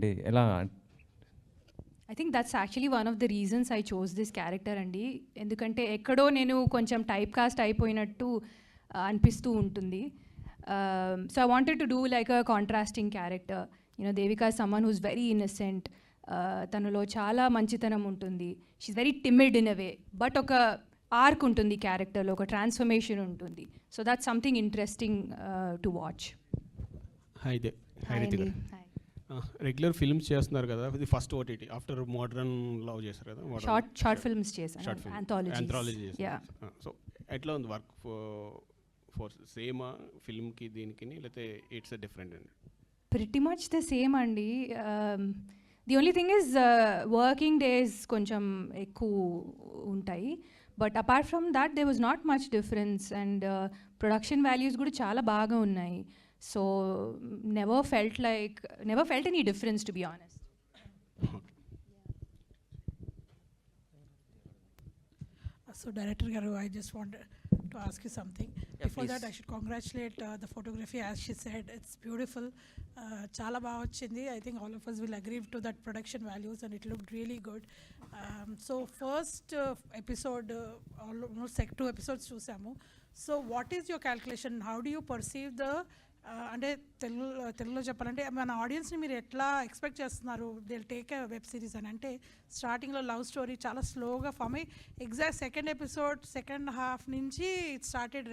అంటే ఎలా? I think that's actually one of the reasons I chose this character అండి. ఎందుకంటే ఎక్కడో నేను కొంచెం టైప్ కాస్ట్ అయిపోయినట్టు అనిపిస్తూ ఉంటుంది. So I wanted to do like a contrasting character. You know Devika someone who's very innocent, తనలో చాలా మంచితనం ఉంటుంది. She's very timid in a way, but ఒక ఆర్క్ ఉంటుంది క్యారెక్టర్లో, ఒక ట్రాన్స్ఫర్మేషన్ ఉంటుంది. So that's something interesting to watch. Hi Ritika, regular films చేస్తున్నారు కదా, ఇది first OTT after modern love చేశారు కదా, షార్ట్ ఫిల్మ్స్ చేశాను, ఆంథాలజీ. సో ఎట్లా ఉంది వర్క్ ఫోర్ సేమ్ ఫిల్మ్కి దీనికి, లేకపోతే ఇట్స్ డిఫరెంట్ అండి? ప్రిటీ మచ్ ద సేమ్ అండి. The only thing is working days కొంచెం ఎక్కువ ఉంటాయి, but apart from that they was not much difference. And production values కూడా చాలా బాగా ఉన్నాయి. So never felt any difference, to be honest. So Director Garu, I just wanted to ask you something. Before that, I should congratulate the photography. As she said, it's beautiful. Chala baga vachindi. I think all of us will agree to that production values, and it looked really good. So first episode, almost 2 episodes chusamu. So what is your calculation? How do you perceive the అంటే తెలుగులో చెప్పాలంటే మన ఆడియన్స్ని మీరు ఎట్లా expect చేస్తున్నారు? They take a web series అని అంటే స్టార్టింగ్లో లవ్ స్టోరీ చాలా స్లోగా ఫామ్ అయ్యి ఎగ్జాక్ట్ సెకండ్ హాఫ్ నుంచి it started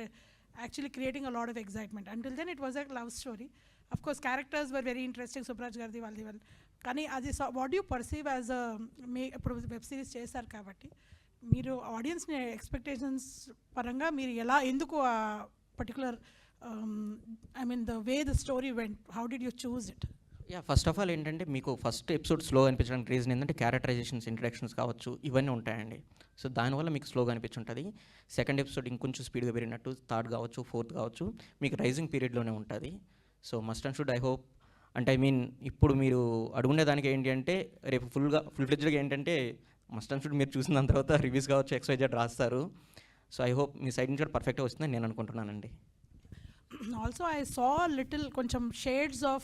actually creating a lot of excitement. Until then it was a love story. Of course characters were very interesting, Subraj గారిది వాళ్ళది వాళ్ళు. కానీ అది వాట్ యూ పర్సీవ్ యాజ్ ఇప్పుడు వెబ్ సిరీస్ చేశారు కాబట్టి మీరు ఆడియన్స్ని ఎక్స్పెక్టేషన్స్ పరంగా మీరు ఎందుకు ఆ particular I mean the way the story went, how did you choose it? First of all ఏంటంటే మీకు ఫస్ట్ ఎపిసోడ్ స్లో అనిపించడానికి రీజన్ ఏంటంటే క్యారెక్టరైజేషన్స్, ఇంట్రడక్షన్స్ కావచ్చు, ఇవన్నీ ఉంటాయండి. సో దానివల్ల మీకు స్లోగా అనిపించుంటుంది. సెకండ్ ఎపిసోడ్ ఇంకొంచెం స్పీడ్గా పెరిగినట్టు, థర్డ్ కావచ్చు, ఫోర్త్ కావచ్చు, మీకు రైజింగ్ పీరియడ్లోనే ఉంటుంది. So must and should, I hope, అంటే ఐ మీన్ ఇప్పుడు మీరు అడుగునేదానికి ఏంటి అంటే రేపు ఫుల్ ఫ్లెడ్జ్డ్గా ఏంటంటే మస్ట్ అండ్ షుడ్ మీరు చూసిన దాని తర్వాత రివ్యూస్ కావచ్చు, XYZ రాస్తారు. So I hope me side నుంచి కూడా పర్ఫెక్ట్గా వస్తుందని నేను అనుకుంటున్నానండి. Also I saw little కొంచెం shades of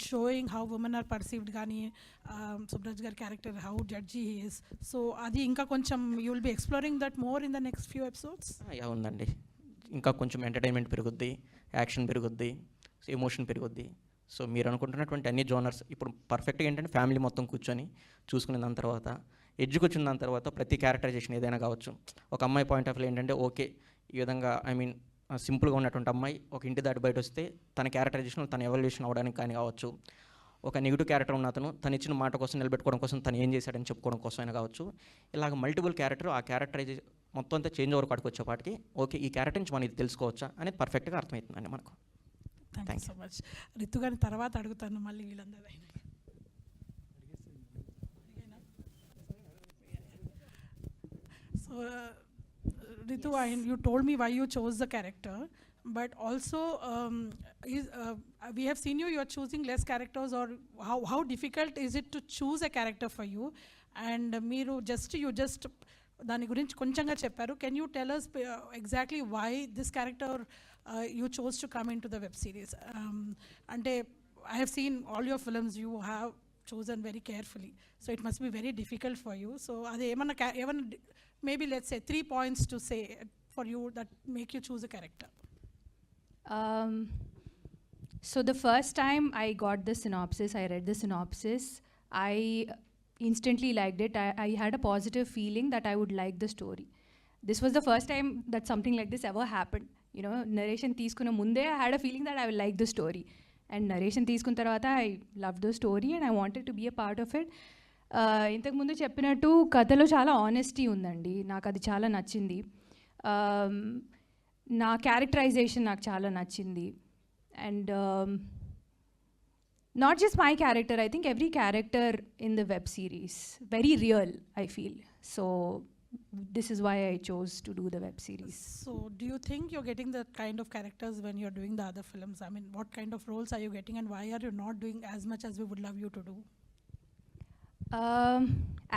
showing how women are perceived కానీ సుబ్రాజ్ గారి character how judgy he is. So అది ఇంకా కొంచెం you will be exploring that more in the next few episodes? ఉందండి, ఇంకా కొంచెం ఎంటర్టైన్మెంట్ పెరుగుద్ది, యాక్షన్ పెరుగుద్ది, ఎమోషన్ పెరుగుద్ది. సో మీరు అనుకుంటున్నటువంటి అన్ని జోనర్స్ ఇప్పుడు పర్ఫెక్ట్గా ఏంటంటే ఫ్యామిలీ మొత్తం కూర్చొని చూసుకునే దాని తర్వాత, ఎడ్జ్కి వచ్చిన దాని తర్వాత ప్రతి క్యారెక్టరైజేషన్ ఏదైనా కావచ్చు. ఒక అమ్మాయి పాయింట్ ఆఫ్ వ్యూ ఏంటంటే ఓకే, ఈ విధంగా ఐ మీన్ సింపుల్గా ఉన్నటువంటి అమ్మాయి ఒక ఇంటి దాటి బయట వస్తే తన క్యారెక్టరైజేషన్, తన ఎవల్యూషన్ అవ్వడానికి కానీ కావచ్చు. ఒక నెగిటివ్ క్యారెక్టర్ ఉన్న అతను తను ఇచ్చిన మాట కోసం నిలబెట్టుకోవడం కోసం తను ఏం చేశాడని చెప్పుకోవడం కోసం అయినా కావచ్చు. ఇలాగ మల్టిపుల్ క్యారెక్టర్, ఆ క్యారెక్టరైజేషన్ మొత్తం అంతా చేంజ్ ఓవర్ కాడికి వచ్చేపాటికి ఓకే ఈ క్యారెక్టర్ నుంచి మనం ఇది తెలుసుకోవచ్చా అనేది పర్ఫెక్ట్గా అర్థమవుతుందండి మనకు. Thank you so much. Ritu గారిని తర్వాత అడుగుతాను మళ్ళీ వీళ్ళందరూ. So Ritu, you told me why you chose the character, but also we have seen you are choosing less characters, or how difficult is it to choose a character for you? And you just దాని గురించి కొంచెంగా చెప్పారు. Can you tell us exactly why this character you chose to come into the web series? అంటే I have seen all your films, you have chosen very carefully, so it must be very difficult for you. So ade ఏమన్నా maybe let's say 3 points to say for you that make you choose a character. So the first time I got the synopsis, I read the synopsis, I instantly liked it. I had a positive feeling that I would like the story. This was the first time that something like this ever happened. You know, narration తీసుకున్న ముందే I had a feeling that I will like the story. And narration తీసుకున్న తర్వాత I loved the story and I wanted to be a part of it. ఇంతకుముందు చెప్పినట్టు కథలో చాలా honesty ఉందండి, నాకు అది చాలా నచ్చింది. నా క్యారెక్టరైజేషన్ నాకు చాలా నచ్చింది. And not just my character, I think every character in the web series very real I feel. So this is why I chose to do the web series. So do you think you're getting the kind of characters when you're doing the other films? I mean, what kind of roles are you getting, and why are you not doing as much as we would love you to do?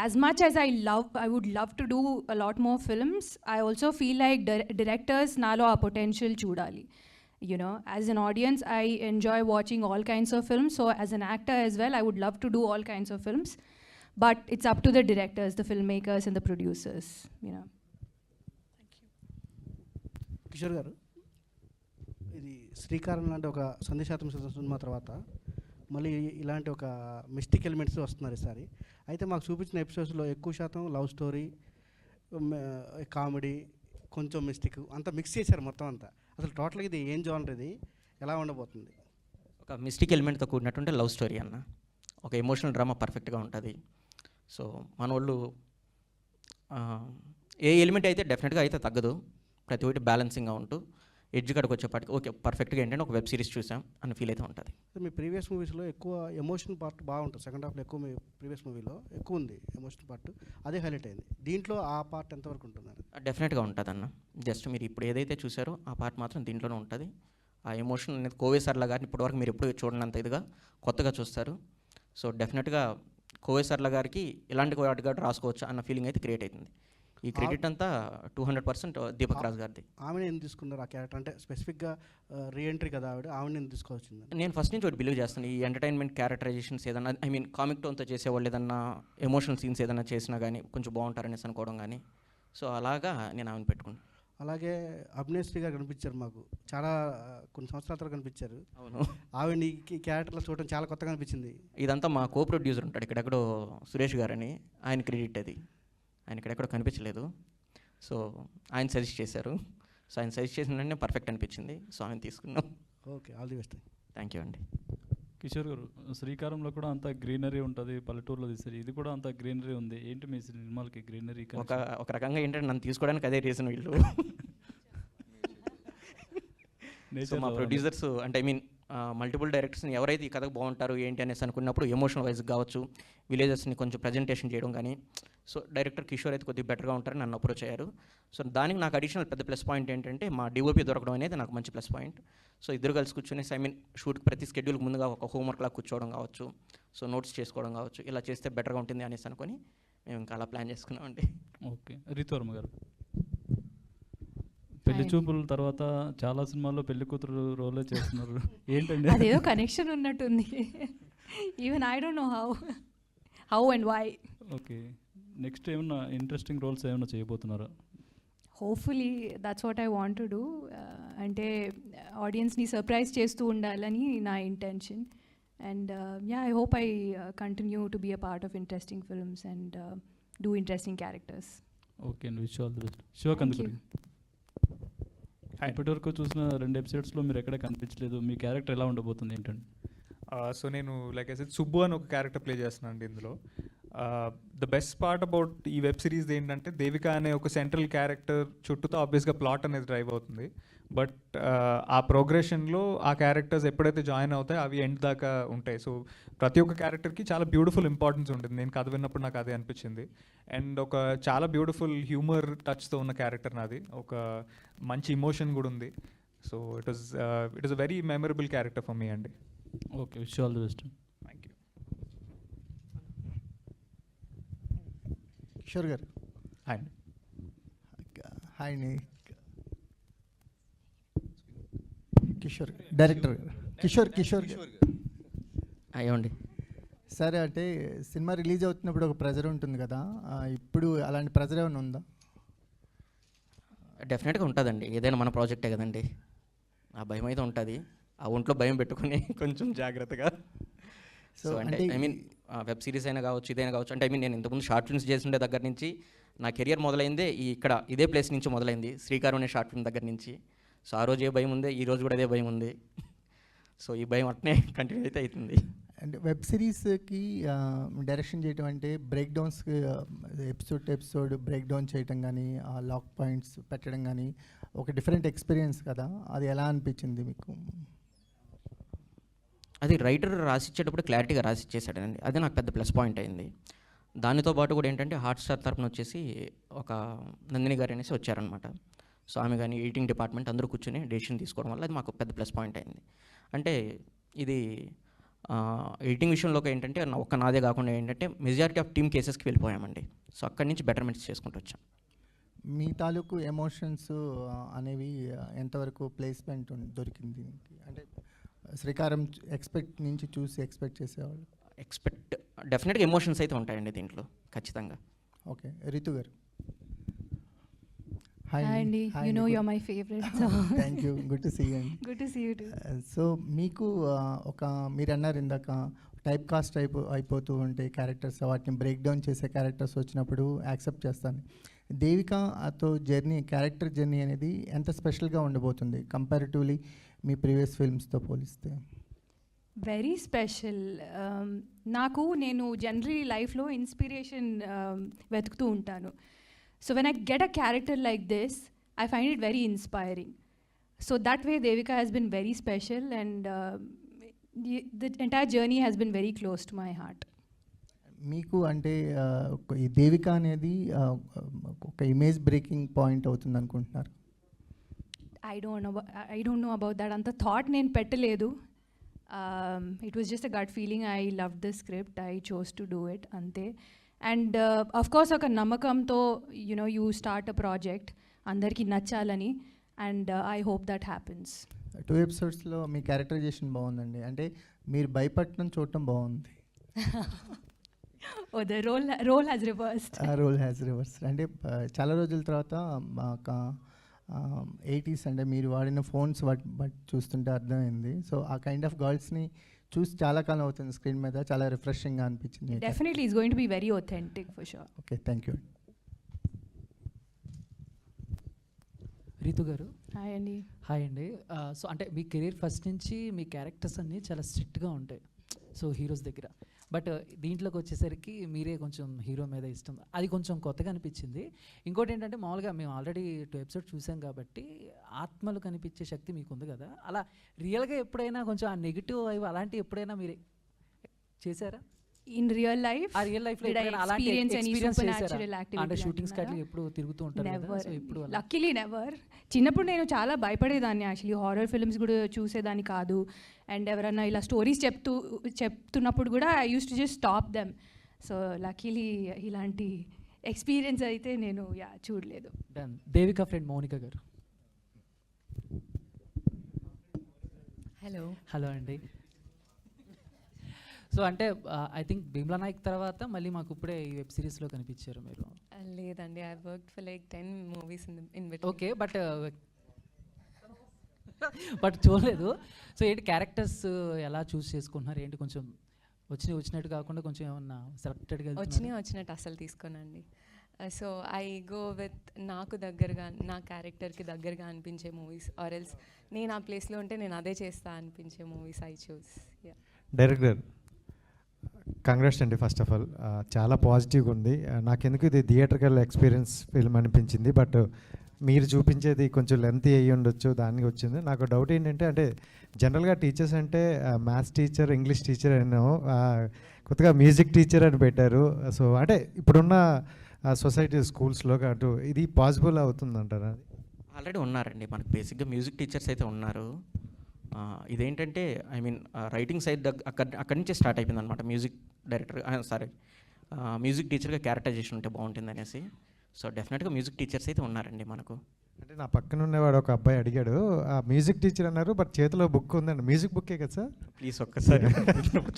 As much as I would love to do a lot more films, I also feel like directors nalo a potential చూడాలి. You know, as an audience, I enjoy watching all kinds of films. So as an actor as well, I would love to do all kinds of films. But it's up to the directors, the filmmakers, and the producers, you know. Kishore గారు, ఇది శ్రీకారం లాంటి ఒక సందేశాత్మక cinema తర్వాత మళ్ళీ ఇలాంటి ఒక mystic elements వస్తున్నారు ఈసారి. అయితే మాకు చూపించిన ఎపిసోడ్స్లో ఎక్కువ శాతం లవ్ స్టోరీ, కామెడీ, కొంచెం మిస్టిక్ అంతా మిక్స్ చేశారు మొత్తం అంతా. అసలు టోటల్గా ఇది ఏం జోనర్, ఇది ఎలా ఉండబోతుంది? ఒక మిస్టిక్ ఎలిమెంట్తో కూడినటువంటి లవ్ స్టోరీ అన్న, ఒక ఎమోషనల్ డ్రామా పర్ఫెక్ట్గా ఉంటుంది. సో మన వాళ్ళు ఏ ఎలిమెంట్ అయితే డెఫినెట్గా అయితే తగ్గదు, ప్రతి ఒక్కటి బ్యాలెన్సింగ్గా ఉంటూ ఎడ్జ్ కాడికి వచ్చేపాటికి ఓకే పర్ఫెక్ట్గా ఏంటంటే ఒక వెబ్ సిరీస్ చూసాం అన్న ఫీల్ అయితే ఉంటుంది. మీ ప్రీవియస్ మూవీస్లో ఎక్కువ ఎమోషన్ పార్ట్ బాగుంటుంది, సెకండ్ హాఫ్లో ఎక్కువ మీ ప్రీవియస్ మూవీలో ఎక్కువ ఉంది ఎమోషన్ పార్ట్, అదే హైలైట్ అయింది. దీంట్లో ఆ పార్ట్ ఎంతవరకు ఉంటుంది? డెఫినెట్గా ఉంటుంది అన్న. జస్ట్ మీరు ఇప్పుడు ఏదైతే చూసారో ఆ పార్ట్ మాత్రం దీంట్లోనే ఉంటుంది. ఆ ఎమోషన్ అనేది కోవే సర్లా గారిని ఇప్పటివరకు మీరు ఎప్పుడు చూడనంత ఇదిగా కొత్తగా చూస్తారు. సో డెఫినెట్గా కోవే సర్లా గారికి ఇలాంటి వాటిగా రాసుకోవచ్చు అన్న ఫీలింగ్ అయితే క్రియేట్ అవుతుంది. ఈ క్రెడిట్ అంతా 200% దీపక్ రాజ్ గారిది. ఆమెను ఎందుకు తీసుకున్నారు ఆ క్యారెక్టర్? అంటే స్పెసిఫిక్గా రీఎంట్రీ కదా ఆవిడ ఎందుకు తీసుకోవాల్సింది? నేను ఫస్ట్ నుంచి ఒకటి బిలీవ్ చేస్తాను, ఈ ఎంటర్టైన్మెంట్ క్యారెక్టరైజేషన్స్ ఏదన్నా ఐ మీన్ కామిక్ టోన్తో చేసేవాళ్ళు ఏదన్నా ఎమోషనల్ సీన్స్ ఏదైనా చేసినా కానీ కొంచెం బాగుంటారనేసి అనుకోవడం కానీ, సో అలాగా నేను ఆమెను పెట్టుకున్నాను. అలాగే అభినేశ్రీ గారు కనిపించారు మాకు, చాలా కొన్ని సంవత్సరాల తర్వాత కనిపించారు. అవును, ఆవిడ ఈ క్యారెక్టర్లో చూడటం చాలా కొత్తగా అనిపించింది. ఇదంతా మా కో ప్రొడ్యూసర్ ఉంటాడు ఇక్కడెక్కడో సురేష్ గారని, ఆయన క్రెడిట్ అది. ఆయన ఇక్కడెక్కడో కనిపించలేదు, సో ఆయన సజెస్ట్ చేశారు. సో ఆయన సజెస్ట్ చేసిన వెంటనే పర్ఫెక్ట్ అనిపించింది, సో ఆయన తీసుకున్నాం. Okay, all the best. Thank you అండి. కిషోర్ గారు, శ్రీకారంలో కూడా అంత గ్రీనరీ ఉంటుంది, పల్లెటూరులో తీస్తారు, ఇది కూడా అంత గ్రీనరీ ఉంది. ఏంటి మీ సినిమాలకి గ్రీనరీ? ఒక రకంగా ఏంటంటే నన్ను తీసుకోవడానికి అదే రీజన్ వీళ్ళు. సో మా ప్రొడ్యూసర్స్ అంటే ఐ మీన్ మల్టిపుల్ డైరెక్టర్స్ని ఎవరైతే ఈ కథకు బాగుంటారు ఏంటి అనేసి అనుకున్నప్పుడు ఎమోషనల్ వైజ్ కావచ్చు, విలేజెస్ని కొంచెం ప్రజెంటేషన్ చేయడం కానీ, సో డైరెక్టర్ కిషోర్ అయితే కొద్దిగా బెటర్గా ఉంటారని నన్ను అప్రోచ్ అయ్యారు. సో దానికి నాకు అడిషనల్ పెద్ద ప్లస్ పాయింట్ ఏంటంటే మా డిఓపి దొరకడం అనేది నాకు మంచి ప్లస్ పాయింట్. సో ఇద్దరు కలిసి కూర్చొని ఐ మీన్ షూట్కి ప్రతి స్కెడ్యూల్కి ముందుగా ఒక హోంవర్క్ లాగా కూర్చోవడం కావచ్చు, సో నోట్స్ చేసుకోవడం కావచ్చు, ఇలా చేస్తే బెటర్గా ఉంటుంది అనేసి అనుకొని మేము ఇంకా అలా ప్లాన్ చేసుకున్నామండి. ఓకే, రితువర్మ గారు, పెళ్లి చూపుల తర్వాత చాలా సినిమాల్లో పెళ్లి కూతురు రోలే చేస్తున్నారు, ఏంటండి? అదేదో కనెక్షన్ ఉన్నట్టుంది. Even I don't know how and why. Okay, next ఏమన్నా ఇంట్రెస్టింగ్ రోల్స్ ఏమైనా చేయబోతున్నారా? Hopefully that's what I want to do. అంటే ఆడియన్స్ని సర్ప్రైజ్ చేస్తూ ఉండాలని నా intention. And yeah, I hope I continue to be a part of interesting films and do interesting characters. Okay అండి, wish all the best. శివకందుకూరి, ఇప్పటివరకు చూసిన 2 ఎపిసోడ్స్లో మీరు ఎక్కడ కనిపించలేదు, మీ క్యారెక్టర్ ఎలా ఉండబోతుంది ఏంటండి? సో నేను లైక్ ఐ సెడ్ సుబ్బు అని ఒక క్యారెక్టర్ ప్లే చేస్తున్నాను అండి ఇందులో. ద బెస్ట్ పార్ట్ అబౌట్ ఈ వెబ్ సిరీస్ ఏంటంటే దేవిక అనే ఒక సెంట్రల్ క్యారెక్టర్ చుట్టూతో ఆబ్వియస్గా ప్లాట్ అనేది డ్రైవ్ అవుతుంది. బట్ ఆ ప్రోగ్రెషన్లో ఆ క్యారెక్టర్స్ ఎప్పుడైతే జాయిన్ అవుతాయో అవి ఎండ్ దాకా ఉంటాయి. సో ప్రతి ఒక్క క్యారెక్టర్కి చాలా బ్యూటిఫుల్ ఇంపార్టెన్స్ ఉంటుంది. నేను కథ విన్నప్పుడు నాకు అదే అనిపించింది. అండ్ ఒక చాలా బ్యూటిఫుల్ హ్యూమర్ టచ్తో ఉన్న క్యారెక్టర్ నాది, ఒక మంచి ఇమోషన్ కూడా ఉంది. So it is a very memorable character for me అండి. Okay, wish all the best. Thank you. Kishore గారు, హాయ్ హాయ్ అండి. కిషోర్ డైరెక్టర్ కిషోర్ అయ్యండి. సరే, అంటే సినిమా రిలీజ్ అవుతున్నప్పుడు ఒక ప్రెజర్ ఉంటుంది కదా, ఇప్పుడు అలాంటి ప్రెజర్ ఏమైనా ఉందా? డెఫినెట్గా ఉంటుందండి, ఏదైనా మన ప్రాజెక్టే కదండి, ఆ భయం అయితే ఉంటుంది. ఆ ఒంట్లో భయం పెట్టుకుని కొంచెం జాగ్రత్తగా. సో అంటే ఐ మీన్ వెబ్ సిరీస్ అయినా కావచ్చు, ఇదైనా కావచ్చు. అంటే ఐ మీన్ నేను ఇంతకుముందు షార్ట్ ఫిల్మ్స్ చేస్తుండే దగ్గర నుంచి నా కెరియర్ మొదలైందే ఇక్కడ ఇదే ప్లేస్ నుంచి మొదలైంది, శ్రీకారం అనే షార్ట్ ఫిల్మ్ దగ్గర నుంచి. సో ఆ రోజు ఏ భయం ఉంది, ఈ రోజు కూడా అదే భయం ఉంది. సో ఈ భయం అట్నే కంటిన్యూ అయితే అవుతుంది. అంటే వెబ్ సిరీస్కి డైరెక్షన్ చేయటం అంటే బ్రేక్ డౌన్స్కి ఎపిసోడ్ బ్రేక్ డౌన్ చేయటం కానీ, లాక్ పాయింట్స్ పెట్టడం కానీ ఒక డిఫరెంట్ ఎక్స్పీరియన్స్ కదా, అది ఎలా అనిపించింది మీకు? అది రైటర్ రాసిచ్చేటప్పుడు క్లారిటీగా రాసిచ్చేసాడండి, అది నాకు పెద్ద ప్లస్ పాయింట్ అయింది. దానితో పాటు కూడా ఏంటంటే హాట్స్టార్ తరపున వచ్చేసి ఒక నందిని గారు అనేసి వచ్చారనమాట. సో ఆమె కానీ ఎడిటింగ్ డిపార్ట్మెంట్ అందరూ కూర్చొని డెసిషన్ తీసుకోవడం వల్ల అది మాకు పెద్ద ప్లస్ పాయింట్ అయింది. అంటే ఇది ఎడిటింగ్ విషయంలోకి ఏంటంటే ఒక్క నాదే కాకుండా ఏంటంటే మెజారిటీ ఆఫ్ టీమ్ కేసెస్కి వెళ్ళిపోయామండి. సో అక్కడి నుంచి బెటర్మెంట్స్ చేసుకుంటూ వచ్చాం. మీ తాలూకు ఎమోషన్స్ అనేవి ఎంతవరకు ప్లేస్మెంట్ దొరికింది దీనికి? అంటే శ్రీకారం ఎక్స్పెక్ట్ చేసేవాళ్ళు. డెఫినెట్గా ఎమోషన్స్ అయితే ఉంటాయండి దీంట్లో ఖచ్చితంగా. ఓకే, రితు గారు. Hi Andy, you know you're my favorite. So thank you, good to see you. good to see you too. So మీకు మీరు అన్నారు ఇందాక టైప్ కాస్ట్ అయిపోతూ ఉంటే క్యారెక్టర్స్, వాటిని బ్రేక్ డౌన్ చేసే క్యారెక్టర్స్ వచ్చినప్పుడు యాక్సెప్ట్ చేస్తాను. దేవికతో క్యారెక్టర్ జర్నీ అనేది ఎంత స్పెషల్గా ఉండబోతుంది కంపారిటివ్లీ మీ ప్రీవియస్ ఫిల్మ్స్తో పోలిస్తే? Very special. నేను జనరలీ లైఫ్లో ఇన్స్పిరేషన్ వెతుకుతూ ఉంటాను. So when I get a character like this, I find it very inspiring. So that way Devika has been very special and the entire journey has been very close to my heart. మీకు అంటే ఈ దేవిక అనేది ఒక image breaking point అవుతుంది అనుకుంటున్నారు? I don't know about that. అంత thought నేను పెట్టలేదు. It was just a gut feeling. I loved the script. I chose to do it. Ante. And of course, oka namakamto, you start a project. Andarki nachalani. And I hope that happens. 2 ఎపిసోడ్స్లో మీ characterisation బాగుందండి. అంటే మీరు భయపడటం చూడటం బాగుంది. Oh, the role has reversed. Role has reverse. అంటే చాలా రోజుల తర్వాత ఒక 80s అంటే మీరు వాడిన ఫోన్స్ బట్ చూస్తుంటే అర్థమైంది. సో ఆ కైండ్ ఆఫ్ గర్ల్స్ని చూసి చాలా కాలం అవుతుంది స్క్రీన్ మీద, చాలా రిఫ్రెషింగ్గా అనిపించింది. Definitely, it's going to be very authentic for sure. Okay, thank you. Ritu గారు. Hi Andy. హాయ్ అండి. సో అంటే మీ కెరీర్ ఫస్ట్ నుంచి మీ క్యారెక్టర్స్ అన్నీ చాలా స్ట్రిక్ట్గా ఉంటాయి సో హీరోస్ దగ్గర. బట్ దీంట్లోకి వచ్చేసరికి మీరే కొంచెం హీరో మీద ఇష్టం, అది కొంచెం కొత్తగా అనిపించింది. ఇంకోటి ఏంటంటే మామూలుగా మేము ఆల్రెడీ 2 ఎపిసోడ్స్ చూసాం కాబట్టి ఆత్మలు కనిపించే శక్తి మీకు ఉంది కదా, అలా రియల్గా ఎప్పుడైనా కొంచెం ఆ నెగిటివ్ అవి అలాంటివి ఎప్పుడైనా మీరు చేశారా? In real life, ఆ రియల్ లైఫ్లో did I experience any supernatural activity? అంటే షూటింగ్స్ అంటున్నారా? అట్లా ఎప్పుడు తిరుగుతూ ఉంటారు కదా, నెవర్, సో ఎప్పుడు అలా? Luckily never. చిన్నప్పుడు నేను చాలా భయపడేదాన్ని, యాక్చువల్లీ హారర్ ఫిల్మ్స్ కూడా చూసేదాన్ని కాదు. అండ్ ఎవరైనా ఇలా స్టోరీస్ చెప్తున్నప్పుడు కూడా I use to just stop them. So luckily ఇలాంటి ఎక్స్పీరియన్స్ అయితే నేను చూడలేదు. డన్. దేవిక ఫ్రెండ్ మౌనిక గారు. హలో అండి. సో అంటే ఐ థింక్ భీమ్లా నాయక్ తర్వాత మళ్ళీ మాకు ఇప్పుడే ఈ వెబ్ సిరీస్లో కనిపించారు మీరు. లేదండి, I worked for like 10 movies in between. Okay, but చూడలేదు. సో ఏంటి క్యారెక్టర్స్ ఎలా చూస్ చేసుకుంటున్నారు ఏంటి? కొంచెం వచ్చినట్టు కాకుండా కొంచెం ఏమన్నా సెలెక్టెడ్గా వచ్చినట్టు అసలు తీసుకోనండి. సో ఐ గో విత్ నాకు దగ్గరగా, నా క్యారెక్టర్కి దగ్గరగా అనిపించే మూవీస్, ఆర్ ఎల్స్ నేను ఆ ప్లేస్లో ఉంటే నేను అదే చేస్తా అనిపించే movies I choose. Director congrats అండి. ఫస్ట్ ఆఫ్ ఆల్ చాలా పాజిటివ్గా ఉంది. నాకెందుకు ఇది థియేటర్కల్ ఎక్స్పీరియన్స్ ఫిల్మ్ అనిపించింది, బట్ మీరు చూపించేది కొంచెం లెంత్ అయ్యి ఉండొచ్చు, దానికి వచ్చింది. నాకు డౌట్ ఏంటంటే, అంటే జనరల్గా టీచర్స్ అంటే మ్యాథ్స్ టీచర్, ఇంగ్లీష్ టీచర్ అనో, కొత్తగా మ్యూజిక్ టీచర్ అని పెట్టారు. సో అంటే ఇప్పుడున్న సొసైటీ స్కూల్స్లో అటు ఇది పాసిబుల్ అవుతుందంటారా? ఆల్రెడీ ఉన్నారండి మనకు బేసిక్గా మ్యూజిక్ టీచర్స్ అయితే ఉన్నారు. ఇదేంటంటే ఐ మీన్ రైటింగ్ సైడ్ అక్కడి నుంచే స్టార్ట్ అయిపోయింది అనమాట. మ్యూజిక్ డైరెక్టర్ మ్యూజిక్ టీచర్గా క్యారెక్టరైజేషన్ ఉంటే బాగుంటుంది అనేసి. సో డెఫినెట్గా మ్యూజిక్ టీచర్స్ అయితే ఉన్నారండి మనకు. అంటే నా పక్కన ఉన్నవాడు ఒక అబ్బాయి అడిగాడు, మ్యూజిక్ టీచర్ అన్నారు, బట్ చేతిలో బుక్ ఉందండి. మ్యూజిక్ బుక్కే కదా సార్? ప్లీజ్ ఒక్కసారి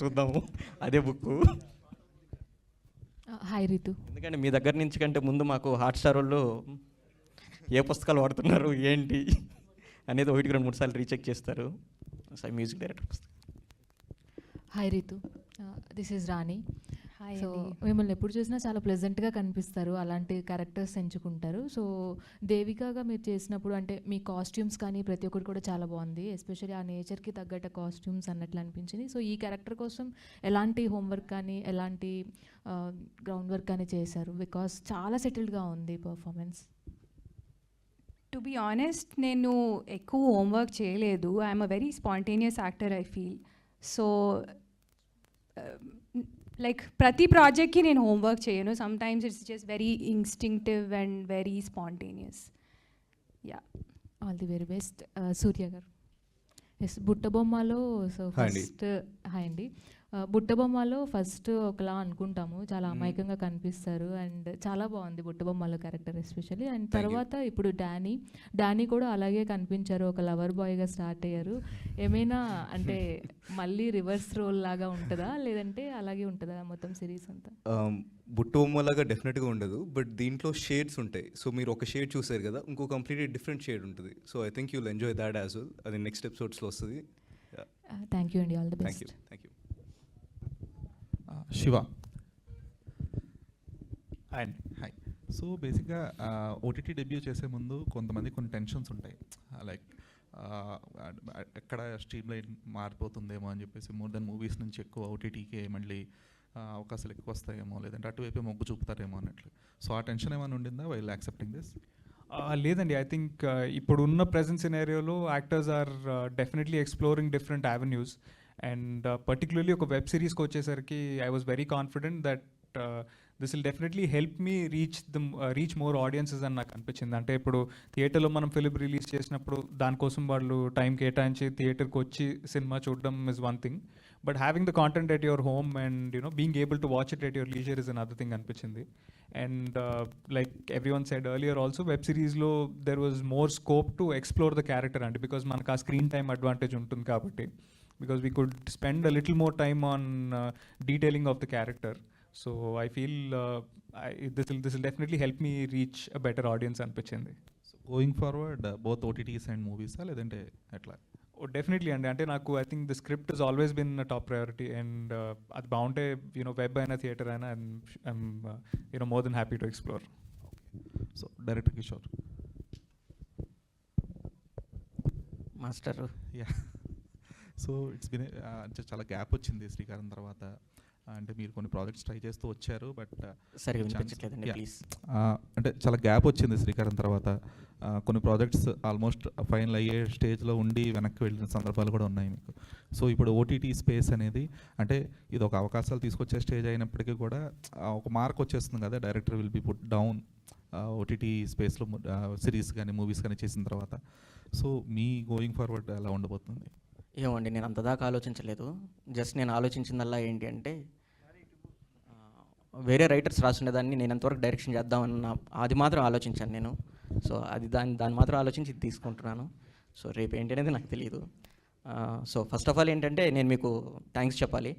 చూద్దాము అదే బుక్. హాయ్ రీతు. ఎందుకంటే మీ దగ్గర నుంచి కంటే ముందు మాకు హాట్స్టార్ వాళ్ళు ఏ పుస్తకాలు వాడుతున్నారు ఏంటి అనేది 1-2-3 సార్లు రీచెక్ చేస్తారు. సో మ్యూజిక్ డైరెక్టర్ పుస్తకం. Hi Ritu, this is Rani. Hi so అండి. మిమ్మల్ని ఎప్పుడు చూసినా చాలా ప్లెజెంట్గా కనిపిస్తారు, అలాంటి క్యారెక్టర్స్ ఎంచుకుంటారు. సో దేవికగా మీరు చేసినప్పుడు అంటే మీ కాస్ట్యూమ్స్ కానీ ప్రతి ఒక్కటి కూడా చాలా బాగుంది, ఎస్పెషల్లీ ఆ నేచర్కి తగ్గట్టు కాస్ట్యూమ్స్ అన్నట్లు అనిపించింది. సో ఈ క్యారెక్టర్ కోసం ఎలాంటి హోంవర్క్ కానీ ఎలాంటి గ్రౌండ్ వర్క్ కానీ చేశారు? బికాస్ చాలా సెటిల్డ్గా ఉంది పర్ఫార్మెన్స్. టు బీ ఆనెస్ట్, నేను ఎక్కువ హోంవర్క్ చేయలేదు. I'm a very spontaneous actor I feel. So like ప్రతి ప్రాజెక్ట్కి నేను హోంవర్క్ చేయను. Sometimes it's just very instinctive and very spontaneous. All the very best. Surya గారు. ఎస్, బుట్టబొమ్మలో సో ఫస్ట్ హాయ్ అండి. బుట్టబొమ్మలో ఫస్ట్ ఒకలా అనుకుంటాము, చాలా అమాయకంగా కనిపిస్తారు అండ్ చాలా బాగుంది బుట్టబొమ్మలో క్యారెక్టర్ ఎస్పెషల్లీ. అండ్ తర్వాత ఇప్పుడు డానీ కూడా అలాగే కనిపించారు, ఒక లవర్ బాయ్గా స్టార్ట్ అయ్యారు. ఏమైనా అంటే మళ్ళీ రివర్స్ రోల్ లాగా ఉంటుందా లేదంటే అలాగే ఉంటుందా మొత్తం సిరీస్ అంతా? బుట్టబొమ్మలాగా డెఫినెట్గా ఉండదు, బట్ దీంట్లో షేడ్స్ ఉంటాయి. సో మీరు ఒక షేడ్ చూసారు కదా, ఇంకో కంప్లీట్లీ డిఫరెంట్ షేడ్ ఉంటుంది. So I think you'll enjoy that as well. అది నెక్స్ట్ ఎపిసోడ్స్లో వస్తుంది. థ్యాంక్ యూ అండి, all the thank best. You. Thank you. Shiva. And hi. So బేసిక్గా ఓటీటీ డెబ్యూ చేసే ముందు కొంతమంది కొన్ని టెన్షన్స్ ఉంటాయి, లైక్ ఎక్కడ స్ట్రీమ్ లైన్ మారిపోతుందేమో అని చెప్పేసి, మోర్ దెన్ మూవీస్ నుంచి ఎక్కువ ఓటీటీకే మళ్ళీ అవకాశాలు ఎక్కువ వస్తాయేమో, లేదంటే అటువైపే మొగ్గు చూపుతారేమో అన్నట్లు. సో ఆ టెన్షన్ ఏమైనా ఉండిందా వైల్ యాక్సెప్టింగ్ దిస్? లేదండి, ఐ థింక్ ఇప్పుడున్న present scenario actors are definitely exploring different avenues. And particularly ఒక వెబ్ సిరీస్కి వచ్చేసరికి I was very confident that this will definitely help me reach more audiences అని నాకు అనిపించింది. అంటే ఇప్పుడు థియేటర్లో మనం ఫిలిం రిలీజ్ చేసినప్పుడు దానికోసం వాళ్ళు టైం కేటాయించి థియేటర్కి వచ్చి సినిమా చూడడం is one thing, but having the content at your home and being able to watch it at your leisure is another thing అనిపించింది. And like everyone said earlier also, web సిరీస్లో there was more scope to explore the character అండి, because మనకు ఆ screen time advantage ఉంటుంది కాబట్టి, because we could spend a little more time on detailing of the character. So I feel this will definitely help me reach a better audience అనిపించింది. So going forward both OTTs and మూవీసా లేదంటే ఎట్లా? Definitely అండి, అంటే నాకు I think the script is always been top priority. And అది బాగుంటే web అయినా థియేటర్ అయినా I'm more than happy to explore. So director Kishore. Master. Yeah. So it's been చాలా గ్యాప్ వచ్చింది శ్రీకారం తర్వాత, అంటే మీరు కొన్ని ప్రాజెక్ట్స్ ట్రై చేస్తూ వచ్చారు, బట్ సరిగా వినిపించట్లేదండి ప్లీజ్. అంటే చాలా గ్యాప్ వచ్చింది శ్రీకారం తర్వాత, కొన్ని ప్రాజెక్ట్స్ ఆల్మోస్ట్ ఫైనల్ అయ్యే స్టేజ్లో ఉండి వెనక్కి వెళ్ళిన సందర్భాలు కూడా ఉన్నాయి మీకు. సో ఇప్పుడు ఓటీటీ స్పేస్ అనేది అంటే ఇది ఒక అవకాశాలు తీసుకొచ్చే స్టేజ్ అయినప్పటికీ కూడా ఒక మార్క్ వచ్చేస్తుంది కదా, director will be put down OTT స్పేస్లో సిరీస్ కానీ మూవీస్ కానీ చేసిన తర్వాత. సో మీ గోయింగ్ ఫార్వర్డ్ ఎలా ఉండబోతుంది? ఏమండి, నేను అంత దాకా ఆలోచించలేదు. జస్ట్ నేను ఆలోచించిందల్లా ఏంటి అంటే, వేరే రైటర్స్ రాసుండేదాన్ని నేను ఎంతవరకు డైరెక్షన్ చేద్దామన్న అది మాత్రం ఆలోచించాను నేను. సో అది దాన్ని మాత్రం ఆలోచించి తీసుకుంటున్నాను. సో రేపు ఏంటి అనేది నాకు తెలియదు. సో ఫస్ట్ ఆఫ్ ఆల్ ఏంటంటే నేను మీకు థ్యాంక్స్ చెప్పాలి.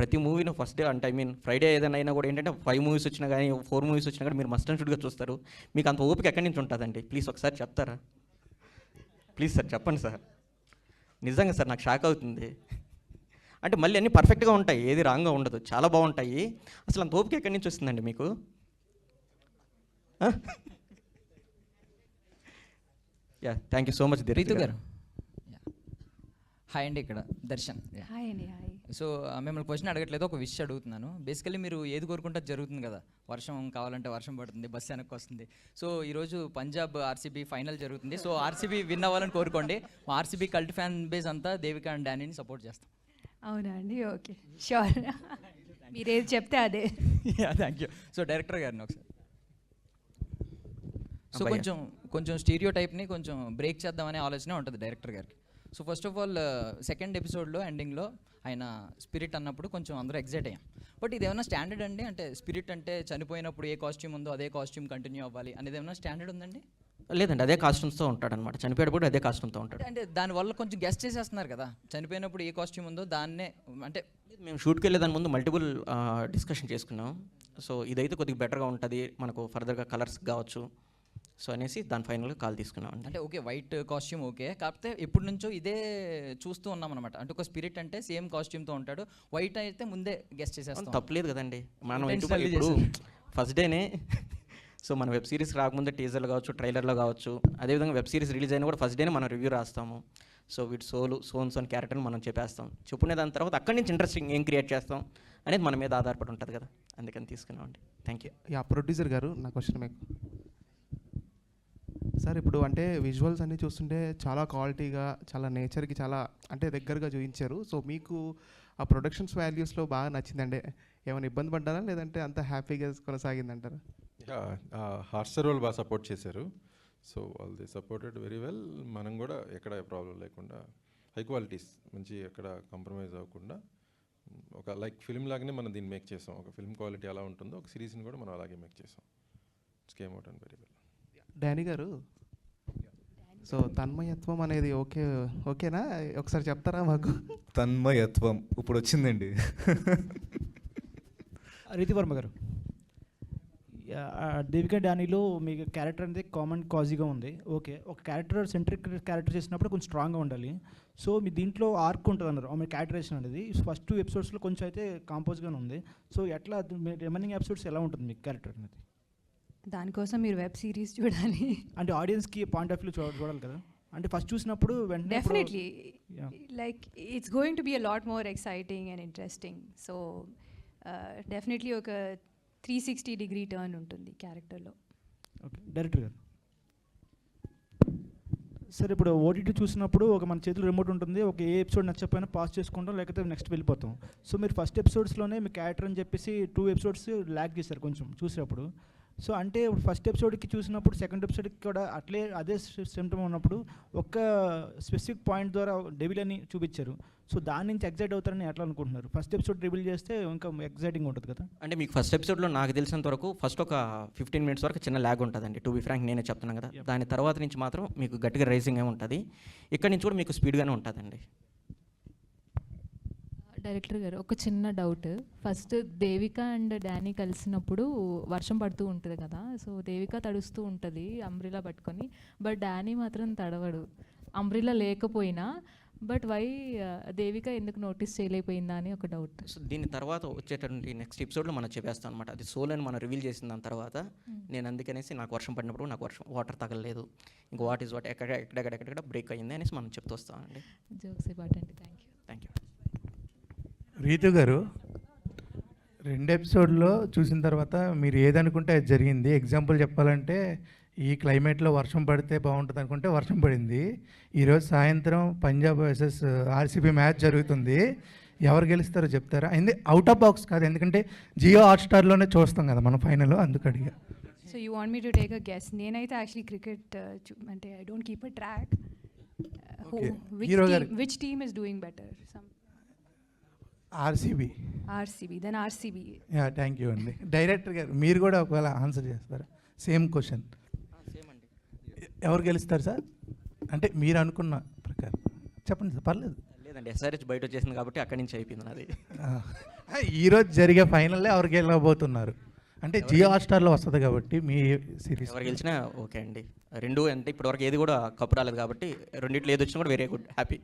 ప్రతి మూవీను ఫస్ట్ డే అంటే ఫ్రైడే ఏదైనా అయినా కూడా ఏంటంటే 5 మూవీస్ వచ్చినా కానీ 4 మూవీస్ వచ్చినా కానీ మీరు మస్ట్ అండ్ షుడ్గా చూస్తారు. మీకు అంత ఓపిక ఎక్కడి నుంచి ఉంటుందండి? ప్లీజ్ ఒకసారి చెప్తారా? ప్లీజ్ సార్ చెప్పండి సార్. నిజంగా సార్ నాకు షాక్ అవుతుంది. అంటే మళ్ళీ అన్నీ పర్ఫెక్ట్గా ఉంటాయి, ఏది రాంగ్గా ఉండదు, చాలా బాగుంటాయి. అసలు అంత ఓపిక ఎక్కడి నుంచి వస్తుందండి మీకు? Yeah, thank you so much Ritu గారు. హాయ్ అండి, ఇక్కడ దర్శన్. హాయ్ అండి. హాయ్. సో మిమ్మల్ని క్వశ్చన్ అడగట్లేదు, ఒక విషయం అడుగుతున్నాను. బేసికలీ మీరు ఏది కోరుకుంటే జరుగుతుంది కదా, వర్షం కావాలంటే వర్షం పడుతుంది, బస్సు వెనక్కి వస్తుంది. సో ఈరోజు పంజాబ్ ఆర్సీబీ ఫైనల్ జరుగుతుంది. సో ఆర్సీబీ విన్ అవ్వాలని కోరుకోండి. మా ఆర్సీబీ కల్ట్ ఫ్యాన్ బేస్ అంతా దేవిక అండ్ డానీని సపోర్ట్ చేస్తాం. అవునా అండి? Okay, sure. మీరు ఏది చెప్తే అదే. Thank you. సో డైరెక్టర్ గారిని ఒకసారి సో కొంచెం స్టీరియో టైప్ని కొంచెం బ్రేక్ చేద్దామనే ఆలోచన ఉంటుంది డైరెక్టర్ గారికి. So first of all second ఎపిసోడ్లో ఎండింగ్లో ఆయన స్పిరిట్ అన్నప్పుడు కొంచెం అందరూ ఎగ్జైట్ అయ్యాం. బట్ ఇది ఏమైనా స్టాండర్డ్ అండి? అంటే స్పిరిట్ అంటే చనిపోయినప్పుడు ఏ కాస్ట్యూమ్ ఉందో అదే కాస్ట్యూమ్ కంటిన్యూ అవ్వాలి అనేది ఏమైనా స్టాండర్డ్ ఉందండి? లేదండి, అదే కాస్ట్యూమ్స్తో ఉంటాడనమాట. చనిపోయేటప్పుడు అదే కాస్ట్యూమ్తో ఉంటాడు. అంటే దానివల్ల కొంచెం గెస్ట్ చేసేస్తున్నారు కదా, చనిపోయినప్పుడు ఏ కాస్ట్యూమ్ ఉందో దాన్నే. అంటే మేము షూట్కి వెళ్ళేదాని ముందు మల్టిపుల్ డిస్కషన్ చేసుకున్నాం. సో ఇదైతే కొద్దిగా బెటర్గా ఉంటుంది, మనకు ఫర్దర్గా కలర్స్ కావచ్చు. సో అనేసి దాని ఫైనల్గా కాల్ తీసుకున్నాం. అంటే ఓకే, వైట్ కాస్ట్యూమ్ ఓకే, కాకపోతే ఎప్పటి నుంచో ఇదే చూస్తూ ఉన్నాం అనమాట. అంటే ఒక స్పిరిట్ అంటే సేమ్ కాస్ట్యూమ్తో ఉంటాడు, వైట్ అయితే ముందే గెస్ట్ చేసేస్తాం. తప్పలేదు కదండి, మనం ఇప్పుడు ఫస్ట్ డేనే. సో మన వెబ్ సిరీస్ రాకముందే టీజర్లో కావచ్చు, ట్రైలర్లో కావచ్చు, అదేవిధంగా వెబ్ సిరీస్ రిలీజ్ అయినా కూడా ఫస్ట్ డేనే మనం రివ్యూ రాస్తాము. సో వీటి సోన్ క్యారెక్టర్ని మనం చెప్పేస్తాం. చెప్పుకునే దాని తర్వాత అక్కడి నుంచి ఇంట్రెస్టింగ్ ఏం క్రియేట్ చేస్తాం అనేది మన మీద ఆధారపడి ఉంటుంది కదా, అందుకని తీసుకున్నామండి. Thank you. యా, ప్రొడ్యూసర్ గారు నా క్వశ్చన్ మీకు సార్. ఇప్పుడు అంటే విజువల్స్ అన్నీ చూస్తుంటే చాలా క్వాలిటీగా, చాలా నేచర్కి చాలా అంటే దగ్గరగా చూపించారు. సో మీకు ఆ ప్రొడక్షన్స్ వాల్యూస్లో బాగా నచ్చిందండి? ఏమైనా ఇబ్బంది పడ్డారా లేదంటే అంత హ్యాపీగా కొనసాగిందంటారా? హార్సర్ వాళ్ళు బాగా సపోర్ట్ చేశారు. సో వాళ్ళు దే సపోర్టెడ్ వెరీ వెల్. మనం కూడా ఎక్కడ ప్రాబ్లం లేకుండా హై క్వాలిటీస్ మంచి ఎక్కడ కాంప్రమైజ్ అవ్వకుండా ఒక లైక్ ఫిల్మ్ లాగానే మనం దీన్ని మేక్ చేసాం. ఒక ఫిల్మ్ క్వాలిటీ ఎలా ఉంటుందో ఒక సిరీస్ని కూడా మనం అలాగే మేక్ చేసాం. It's came out and very well. Danny గారు, సో తన్మయత్వం అనేది ఓకేనా? ఒకసారి చెప్తారా మాకు? తన్మయత్వం ఇప్పుడు వచ్చిందండి. రీతివర్మ గారు, దేవికా డానీలో మీ క్యారెక్టర్ అనేది కామన్ కాజీగా ఉంది. ఓకే, ఒక క్యారెక్టర్ సెంట్రిక్ క్యారెక్టర్ చేసినప్పుడు కొంచెం స్ట్రాంగ్గా ఉండాలి. సో మీ దీంట్లో ఆర్క్ ఉంటుంది అన్నారు, మీ క్యారెక్టరేషన్ అనేది ఫస్ట్ 2 ఎపిసోడ్స్లో కొంచెం అయితే కాంపోజ్గానే ఉంది. సో ఎట్లా రిమైనింగ్ ఎపిసోడ్స్ ఎలా ఉంటుంది మీ క్యారెక్టర్ అనేది? దానికోసం మీరు వెబ్ సిరీస్ చూడాలి. అంటే ఆడియన్స్కి పాయింట్ ఆఫ్ వ్యూ చూడాలి కదా, అంటే ఫస్ట్ చూసినప్పుడు వెంటనే definitely like it's going to be a lot more exciting and interesting. So definitely ఒక 360-degree టర్న్ ఉంటుంది క్యారెక్టర్లో. ఓకే, డైరెక్టర్ గారు సార్, ఇప్పుడు ఓటీటీ చూసినప్పుడు ఒక మన చేతిలో రిమోట్ ఉంటుంది, ఒక ఏ ఎపిసోడ్ నచ్చకపోయినా పాస్ చేసుకుంటాం, లేకపోతే నెక్స్ట్ వెళ్ళిపోతాం. సో మీరు ఫస్ట్ ఎపిసోడ్స్లోనే మీ క్యారెక్టర్ అని చెప్పేసి 2 ఎపిసోడ్స్ ల్యాగ్ చేశారు కొంచెం చూసేటప్పుడు. సో అంటే ఫస్ట్ ఎపిసోడ్కి చూసినప్పుడు సెకండ్ ఎపిసోడ్కి కూడా అదే సిమ్టమ్ ఉన్నప్పుడు ఒక స్పెసిఫిక్ పాయింట్ ద్వారా డెవిల్ అని చూపించారు. సో దాని నుంచి ఎగ్జైట్ అవుతారని ఎట్లా అనుకుంటున్నారు? ఫస్ట్ ఎపిసోడ్ రివీల్ చేస్తే ఇంకా ఎగ్జైటింగ్ ఉంటుంది కదా. అంటే మీకు ఫస్ట్ ఎపిసోడ్లో నాకు తెలిసినంత వరకు ఫస్ట్ ఒక 15 minutes వరకు చిన్న ల్యాగ్ ఉంటుందండి, టు బి ఫ్రాంక్ నేనే చెప్తున్నాను కదా. దాని తర్వాత నుంచి మాత్రం మీకు గట్టిగా రైజింగ్ ఏమి ఉంటుంది, ఇక్కడ నుంచి కూడా మీకు స్పీడ్గానే ఉంటుందండి. డైరెక్టర్ గారు, ఒక చిన్న doubt. First Devika and Danny కలిసినప్పుడు వర్షం పడుతూ ఉంటుంది కదా, సో దేవిక తడుస్తూ ఉంటుంది అంబ్రిలా పట్టుకొని, బట్ డానీ మాత్రం తడవడు అంబ్రిలా లేకపోయినా. బట్ వై దేవిక ఎందుకు నోటీస్ చేయలేకపోయిందా అని ఒక డౌట్. సో దీని తర్వాత వచ్చేటటువంటి నెక్స్ట్ ఎపిసోడ్లో మనం చెప్పేస్తాం అనమాట. అది సోల్ అని మనం రివీల్ చేసిన దాని తర్వాత నేను అందుకనేసి నాకు వర్షం పడినప్పుడు నాకు వాటర్ తగలలేదు, ఇంకా వాట్ ఈస్ వాట్ ఎక్కడెక్కడ బ్రేక్ అయ్యింది అనేసి మనం చెప్తూ వస్తామండి. జోక్స్ అబౌట్ అండి. Thank you. రీతు గారు, 2 ఎపిసోడ్లో చూసిన తర్వాత మీరు ఏదనుకుంటే అది జరిగింది. ఎగ్జాంపుల్ చెప్పాలంటే ఈ క్లైమేట్లో వర్షం పడితే బాగుంటుంది అనుకుంటే వర్షం పడింది. ఈరోజు సాయంత్రం పంజాబ్ వర్సెస్ ఆర్సీబీ మ్యాచ్ జరుగుతుంది, ఎవరు గెలుస్తారో చెప్తారా? అవుట్ ఆఫ్ బాక్స్ కాదు, ఎందుకంటే జియో హాట్స్టార్లోనే చూస్తాం కదా మనం ఫైనల్, అందుకు అడిగా. So you want me to take a guess? నేనైతే యాక్చువల్లీ క్రికెట్ అంటే I don't keep a track. Which team is doing better? RCB. Then RCB. Yeah, thank you అండి. డైరెక్టర్ గారు, మీరు కూడా ఒకవేళ ఆన్సర్ చేస్తారా? Same question. ఎవరు గెలుస్తారు సార్? అంటే మీరు అనుకున్న ప్రకారం చెప్పండి సార్, పర్లేదు. లేదండి, ఎస్ఆర్హెచ్ బయట వచ్చేసింది కాబట్టి అక్కడి నుంచి అయిపోయింది నాది. ఈరోజు జరిగే ఫైనల్లే ఎవరు గెలవబోతున్నారు అంటే జియో హాట్స్టార్లో వస్తుంది కాబట్టి మీ సిరీస్ ఎవరు గెలిచినా ఓకే అండి. 2 అంటే ఇప్పటివరకు ఏది కూడా కప్పు రాలేదు కాబట్టి రెండిట్లో ఏది వచ్చినా కూడా very good, happy.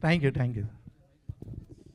Thank you.